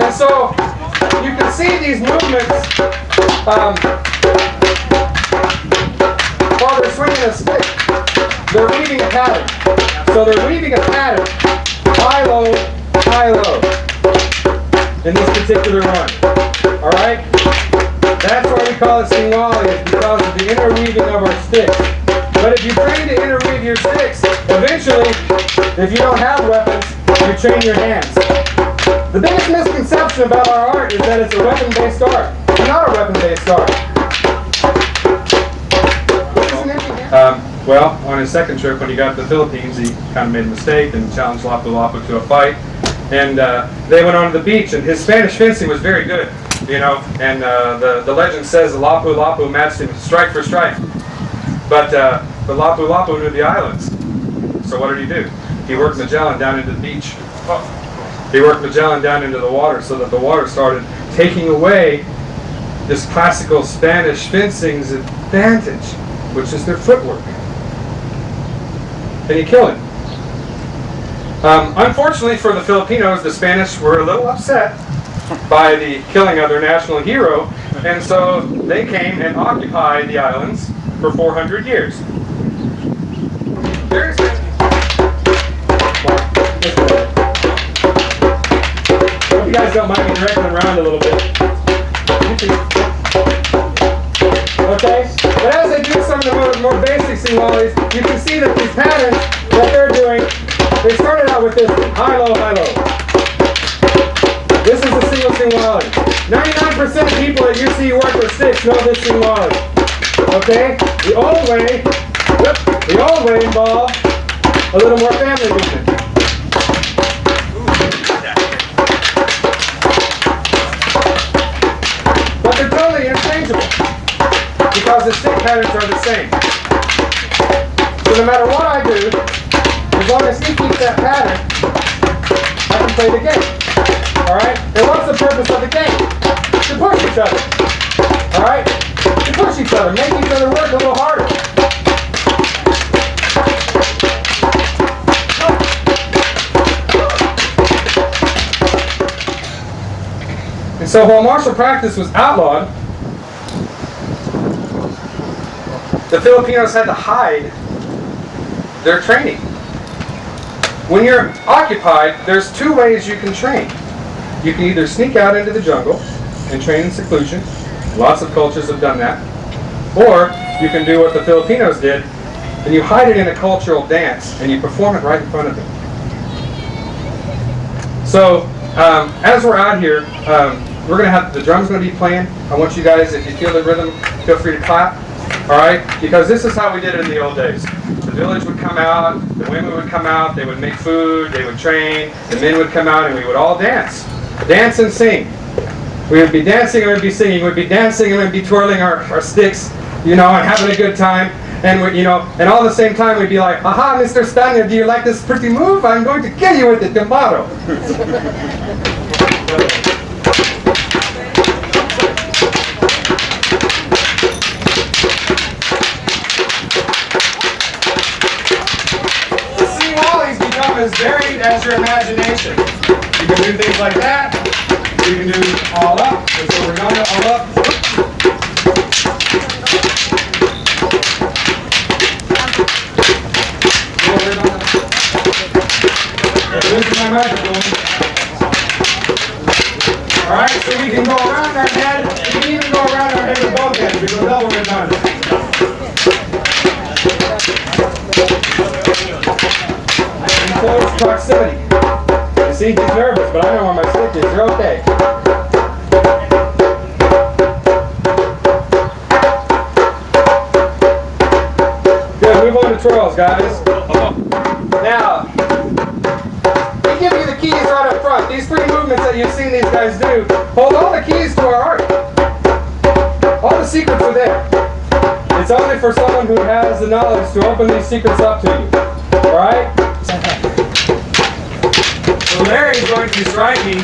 And so you can see these movements while they're swinging a stick. They're weaving a pattern. So they're weaving a pattern. High, low, in this particular run. Alright? That's why we call it singwali, is because of the interweaving of our sticks. But if you train to interweave your sticks, eventually, if you don't have weapons, you train your hands. The biggest misconception about our art is that it's a weapon-based art. It's not a weapon-based art. Well, on his second trip, when he got to the Philippines, he kind of made a mistake and challenged Lapu-Lapu to a fight. And they went on to the beach, and his Spanish fencing was very good, you know. And the legend says the Lapu-Lapu matched him strike for strike. But the Lapu-Lapu knew the islands. So what did he do? He worked Magellan down into the beach. He worked Magellan down into the water so that the water started taking away this classical Spanish fencing's advantage, which is their footwork. And he killed him. Unfortunately for the Filipinos, the Spanish were a little upset by the killing of their national hero, and so they came and occupied the islands for 400 years. Hope you guys don't mind me directing them around a little bit. Okay? But as they do some of the more basic singwalis, you can see that these patterns that they're doing, they started out with this high, low, high, low. This is a single singwali. 99% of people that you see work with sticks know this singwali. Okay? The old way involved a little more family movement. But they're totally interchangeable because the stick patterns are the same. So no matter what I do, as long as he keeps that pattern, I can play the game. Alright? And what's the purpose of the game? To push each other. Alright? To push each other, make each other work a little harder. And so while martial practice was outlawed, the Filipinos had to hide their training. When you're occupied, there's two ways you can train. You can either sneak out into the jungle and train in seclusion. Lots of cultures have done that. Or you can do what the Filipinos did, and you hide it in a cultural dance, and you perform it right in front of them. So, as we're out here, we're going to have, the drum's going to be playing. I want you guys, if you feel the rhythm, feel free to clap. Alright? Because this is how we did it in the old days. The village would come out, the women would come out, they would make food, they would train, the men would come out, and we would all dance. Dance and sing. We would be dancing and we'd be singing. We'd be dancing and we'd be twirling our sticks, you know, and having a good time. And we, you know, and all at the same time we'd be like, "Aha, Mr. Stanya, do you like this pretty move? I'm going to kill you with it tomorrow." The singwalis become as varied as your imagination. You can do things like that. You can do all up. So we're going to all up. This is my microphone. Alright, so we can go around our head. We can even go around our head with both hands. We go double redundant. In close proximity. You see, he's nervous, but I know where my stick is. You're okay. Good, move on to twirls, guys. Now, we give you the keys right up front. These three movements that you've seen these guys do hold all the keys to our art. All the secrets are there. It's only for someone who has the knowledge to open these secrets up to you. Alright? So Larry's going to strike me.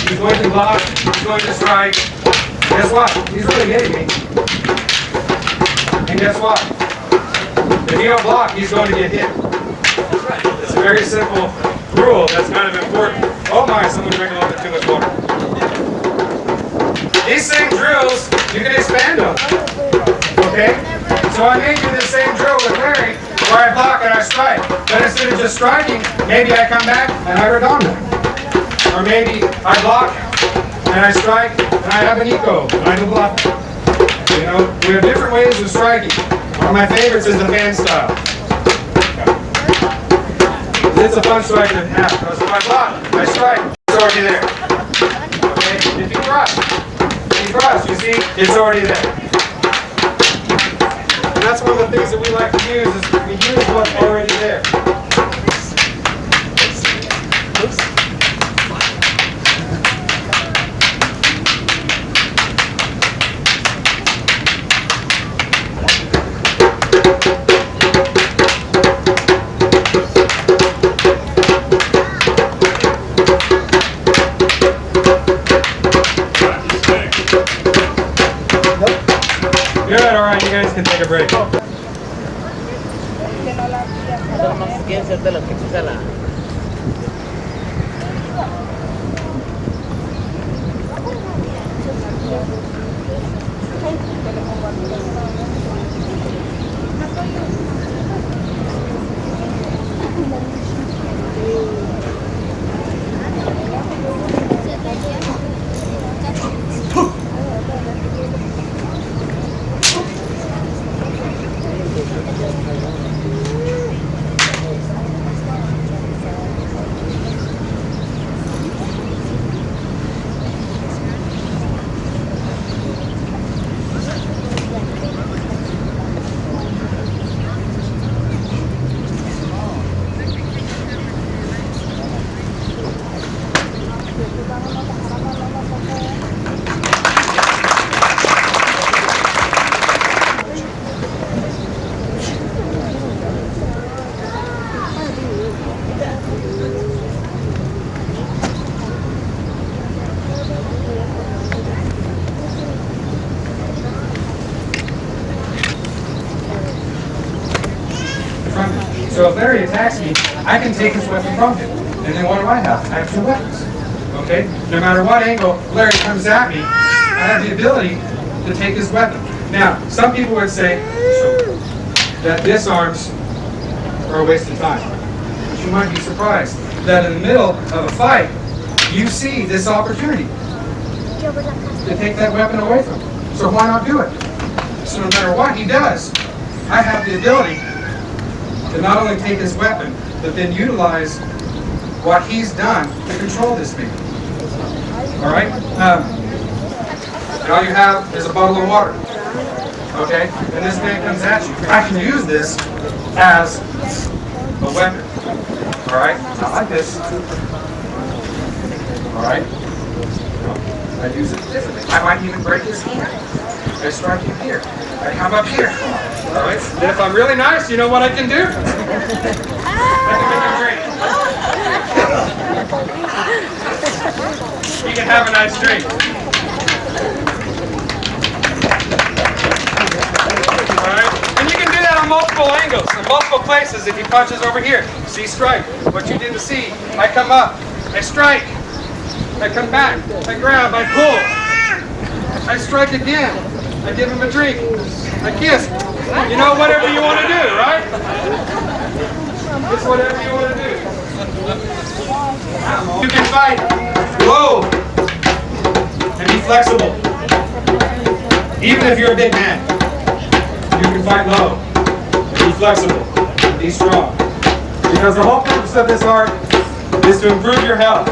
He's going to block. He's going to strike. Guess what? He's really hitting me. And guess what? If you don't block, he's going to get hit. It's a very simple rule that's kind of important. Oh my, someone drank a little bit too much water. These same drills, you can expand them. Okay? So I may do the same drill with Larry, where I block and I strike. But instead of just striking, maybe I come back and I redound him. Or maybe I block and I strike and I have an eco and I do block. You know, we have different ways of striking. One of my favorites is the fan style. It's a fun strike to have because if I block, I strike, it's already there. Okay? If you cross, you see, it's already there. And that's one of the things that we like to use is we use what's already there. Good, all right, you guys can take a break. So if Larry attacks me, I can take his weapon from him. And then what do I have? I have two weapons. Okay? No matter what angle Larry comes at me, I have the ability to take his weapon. Now, some people would say that disarms are a waste of time. But you might be surprised that in the middle of a fight, you see this opportunity to take that weapon away from him. So why not do it? So no matter what he does, I have the ability to not only take his weapon, but then utilize what he's done to control this man. All right? And all you have is a bottle of water. Okay? And this man comes at you. I can use this as a weapon. All right? Not like this. All right? I use it differently. I might even break his hand. I strike him here. I come up here. All right? Then if I'm really nice, you know what I can do? I can make him drink. He can have a nice drink. All right? And you can do that on multiple angles, in multiple places. If he punches over here, see, strike. What you didn't see, I come up, I strike. I come back, I grab, I pull. I strike again. I give him a drink. I kiss. You know, whatever you want to do, right? It's whatever you want to do. You can fight low and be flexible. Even if you're a big man, you can fight low and be flexible and be strong. Because the whole purpose of this art is to improve your health.